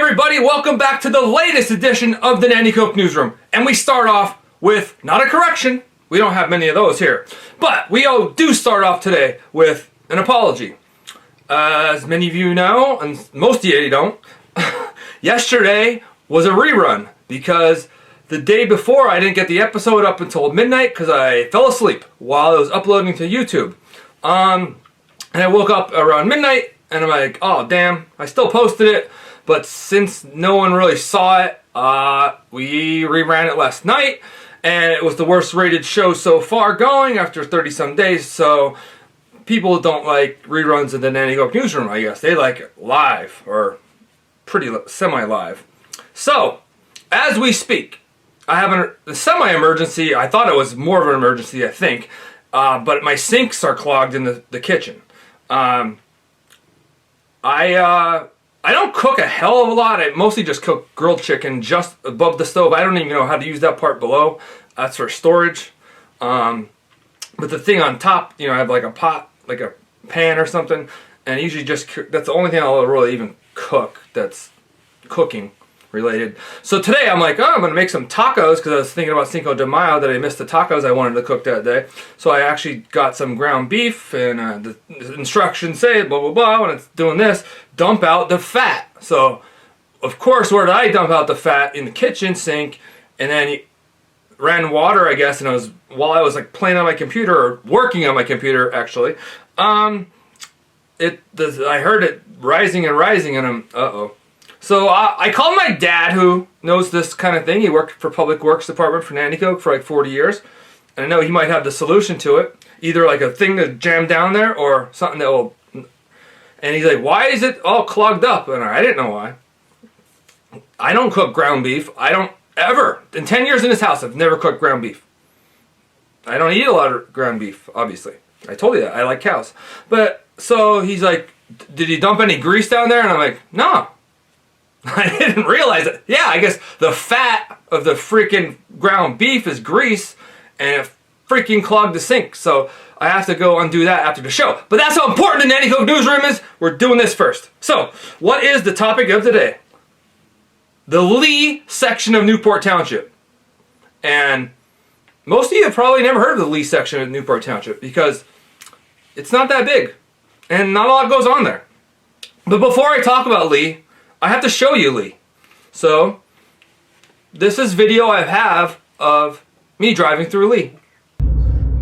everybody, welcome back to the latest edition of the Nanticoke Newsroom. And we start off with, not a correction, we don't have many of those here, but we do start off today with an apology. As many of you know, and most of you don't, yesterday was a rerun because the day before I didn't get the episode up until midnight because I fell asleep while I was uploading to YouTube. And I woke up around midnight and I'm like, oh damn, I still posted it. But since no one really saw it, we reran it last night, and it was the worst rated show so far going after 30-some days, so people don't like reruns of the Nanticoke Newsroom, I guess. They like it live, or pretty semi-live. So, as we speak, I have a semi-emergency. I thought it was more of an emergency, I think, but my sinks are clogged in the kitchen. I don't cook a hell of a lot. I mostly just cook grilled chicken just above the stove. I don't even know how to use that part below. That's for storage. But the thing on top, I have like a pot, like a pan or something. And usually that's the only thing I'll really even cook that's cooking related. So today I'm like, I'm going to make some tacos because I was thinking about Cinco de Mayo that I missed the tacos I wanted to cook that day. So I actually got some ground beef and the instructions say blah, blah, blah. When it's doing this, dump out the fat. So, of course, where did I dump out the fat? In the kitchen sink. And then ran water, I guess, and while I was like playing on my computer, or working on my computer, actually, I heard it rising and rising, and I'm, uh-oh. So I called my dad, who knows this kind of thing. He worked for Public Works Department for Nanticoke for like 40 years. And I know he might have the solution to it. Either like a thing to jam down there or something that will... And he's like, why is it all clogged up? And I didn't know why. I don't cook ground beef. I don't ever. In 10 years in this house, I've never cooked ground beef. I don't eat a lot of ground beef, obviously. I told you that. I like cows. But, so he's like, did he dump any grease down there? And I'm like, no. I didn't realize it. Yeah, I guess the fat of the freaking ground beef is grease, and it freaking clogged the sink. So I have to go undo that after the show. But that's how important the Nanticoke Newsroom is. We're doing this first. So, what is the topic of today? The Lee section of Newport Township. And most of you have probably never heard of the Lee section of Newport Township because it's not that big, and not a lot goes on there. But before I talk about Lee, I have to show you Lee. So, this is video I have of me driving through Lee.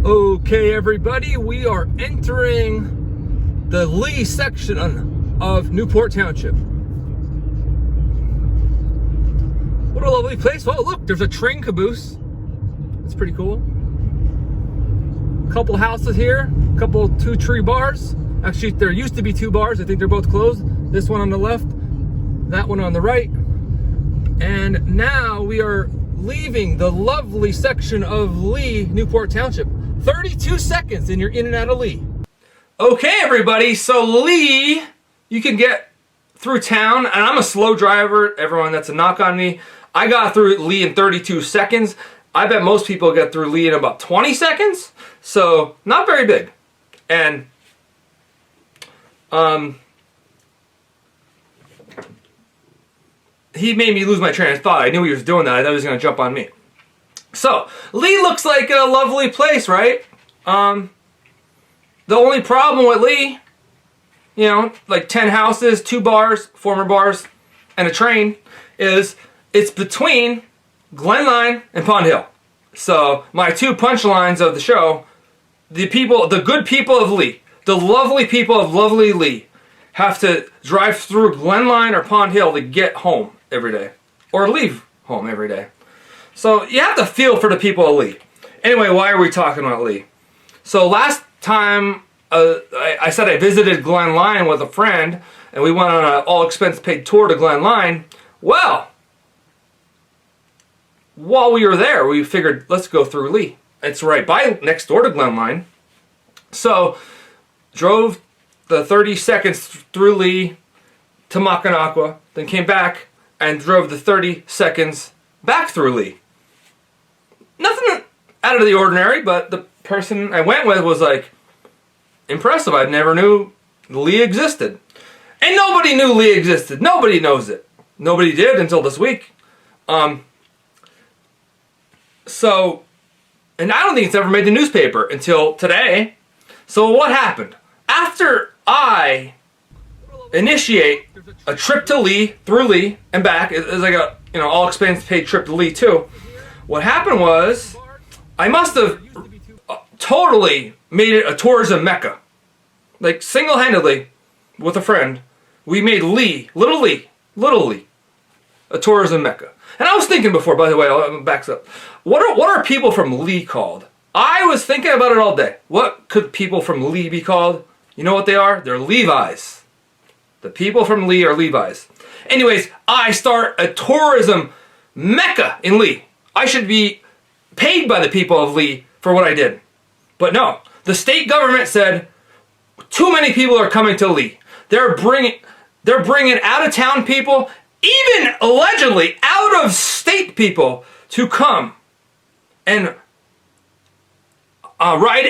Okay, everybody, we are entering the Lee section of Newport Township. What a lovely place. Oh, look, there's a train caboose. That's pretty cool. A couple houses here, two tree bars. Actually, there used to be 2 bars. I think they're both closed. This one on the left, that one on the right. And now we are leaving the lovely section of Lee, Newport Township. 32 seconds and you're in and out of Lee. Okay, everybody, so Lee, you can get through town, and I'm a slow driver. Everyone, that's a knock on me. I got through Lee in 32 seconds. I bet most people get through Lee in about 20 seconds. So, not very big. And, he made me lose my train of thought. I knew he was doing that. I thought he was going to jump on me. So, Lee looks like a lovely place, right? The only problem with Lee, like 10 houses, 2 bars, former bars, and a train, is it's between Glen Line and Pond Hill. So, my 2 punchlines of the show, the good people of Lee, the lovely people of lovely Lee, have to drive through Glen Line or Pond Hill to get home every day. Or leave home every day. So you have to feel for the people of Lee. Anyway, why are we talking about Lee? So last time I said I visited Glen Line with a friend, and we went on an all-expense-paid tour to Glen Line. Well, while we were there, we figured, let's go through Lee. It's right next door to Glen Line. So, drove the 30 seconds through Lee to Mackinac, then came back and drove the 30 seconds back through Lee. Nothing out of the ordinary, but the person I went with was like, impressive. I never knew Lee existed. And nobody knew Lee existed. Nobody knows it. nobody did until this week. So, and I don't think it's ever made the newspaper until today. So what happened? After I initiate a trip to Lee, through Lee, and back, it's like a, all expense paid trip to Lee too. What happened was, I must have totally made it a tourism mecca. Like, single-handedly, with a friend, we made Lee, Little Lee, a tourism mecca. And I was thinking before, by the way, I'll back up. What are people from Lee called? I was thinking about it all day. What could people from Lee be called? You know what they are? They're Levi's. The people from Lee are Levi's. Anyways, I start a tourism mecca in Lee. I should be paid by the people of Lee for what I did. But no, the state government said too many people are coming to Lee. They're bringing out-of-town people, even allegedly out-of-state people, to come and ride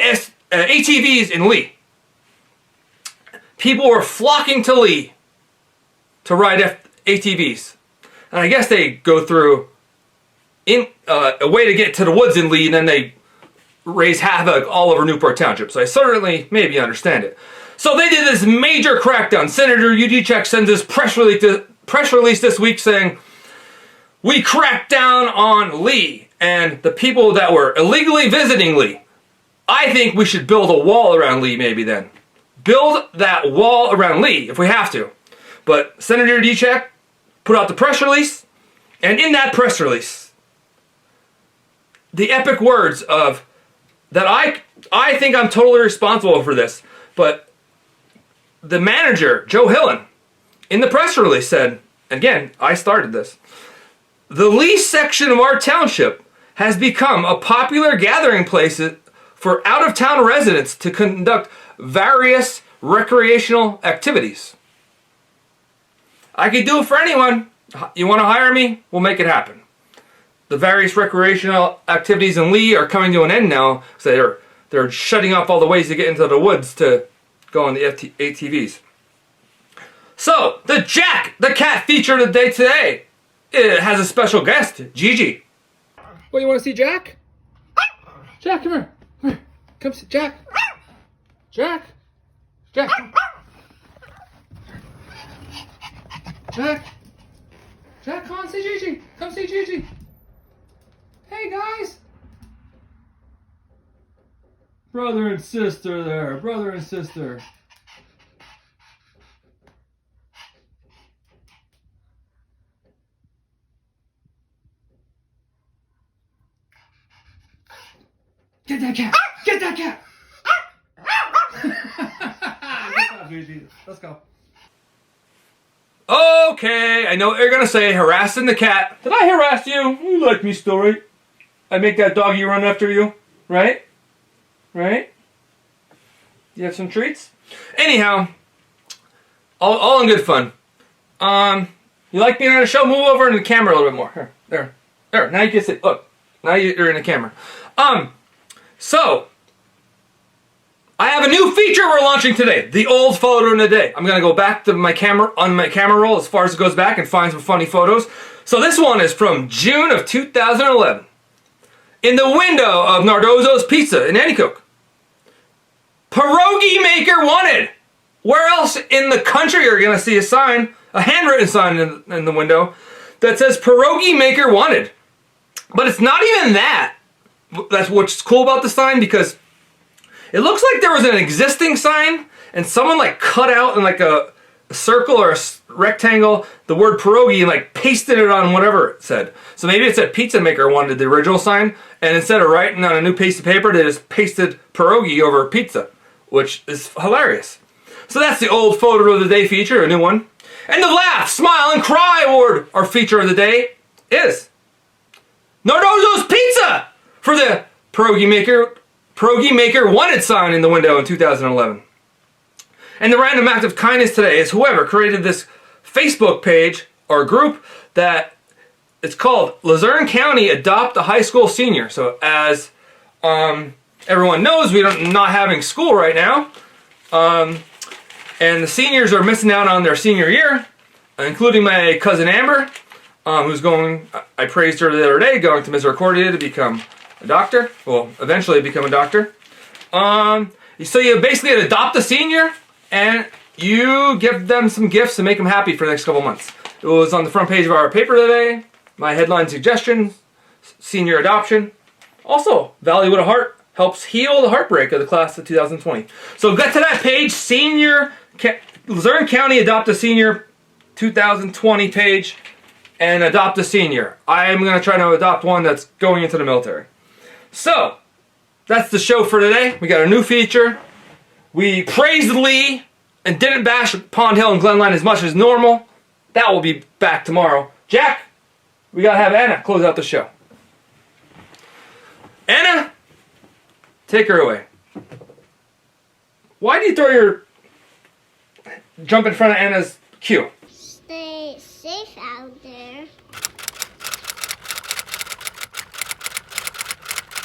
ATVs in Lee. People were flocking to Lee to ride ATVs. And I guess they go through a way to get to the woods in Lee, and then they raise havoc all over Newport Township. So I certainly maybe understand it. So they did this major crackdown. Senator Yudichek sends this press release this week saying, we cracked down on Lee and the people that were illegally visiting Lee. I think we should build a wall around Lee maybe then. Build that wall around Lee if we have to. But Senator Yudichek put out the press release, and in that press release, the epic words of that I think I'm totally responsible for this, but the manager, Joe Hillen, in the press release said, again, I started this, the Lee section of our township has become a popular gathering place for out-of-town residents to conduct various recreational activities. I could do it for anyone. You want to hire me? We'll make it happen. The various recreational activities in Lee are coming to an end now, so they're shutting off all the ways to get into the woods to go on the ATVs. So, the Jack the Cat feature of the day today, it has a special guest, Gigi. What, you want to see Jack? Jack, come here. Come here. Come see Jack. Jack. Jack. Jack. Jack, come on, see Gigi. Come see Gigi. Hey, guys. Brother and sister there. Brother and sister. Get that cat. Get that cat. Good job, Gigi. Let's go. Okay, I know what you're gonna say, harassing the cat. Did I harass you? You like me still, right? I make that doggy run after you, right? Right? You have some treats? Anyhow, all in good fun. You like being on a show? Move over into the camera a little bit more. Here, there. Now you can sit. Look, now you're in the camera. So, I have a new feature we're launching today. The old photo in the day. I'm going to go back to my camera, on my camera roll as far as it goes back and find some funny photos. So this one is from June of 2011. In the window of Nardozzo's Pizza in Nanticoke. Pierogi maker wanted. Where else in the country are you going to see a sign, a handwritten sign in the window that says pierogi maker wanted? But it's not even that. That's what's cool about the sign, because it looks like there was an existing sign and someone like cut out in like a circle or a rectangle the word pierogi and like pasted it on whatever it said. So maybe it said pizza maker wanted the original sign, and instead of writing on a new piece of paper, they just pasted pierogi over pizza, which is hilarious. So that's the old photo of the day feature, a new one. And the laugh, smile, and cry award, our feature of the day, is Nardozzo's Pizza for the pierogi maker wanted sign in the window in 2011. And the random act of kindness today is whoever created this Facebook page or group that it's called Luzerne County Adopt a High School Senior. So as everyone knows, we're not having school right now. And the seniors are missing out on their senior year. including my cousin Amber, who's going, I praised her the other day, going to Misericordia to become a doctor. Well, eventually become a doctor. So you basically adopt a senior, and you give them some gifts to make them happy for the next couple months. It was on the front page of our paper today. My headline suggestion, senior adoption. Also, Valley with a Heart helps heal the heartbreak of the class of 2020. So get to that page, Luzerne County Adopt a Senior 2020 page, and adopt a senior. I'm going to try to adopt one that's going into the military. So, that's the show for today. We got a new feature. We praised Lee and didn't bash Pond Hill and Glenline as much as normal. That will be back tomorrow. Jack, we got to have Anna close out the show. Anna, take her away. Why do you throw your jump in front of Anna's cue? Stay safe out there.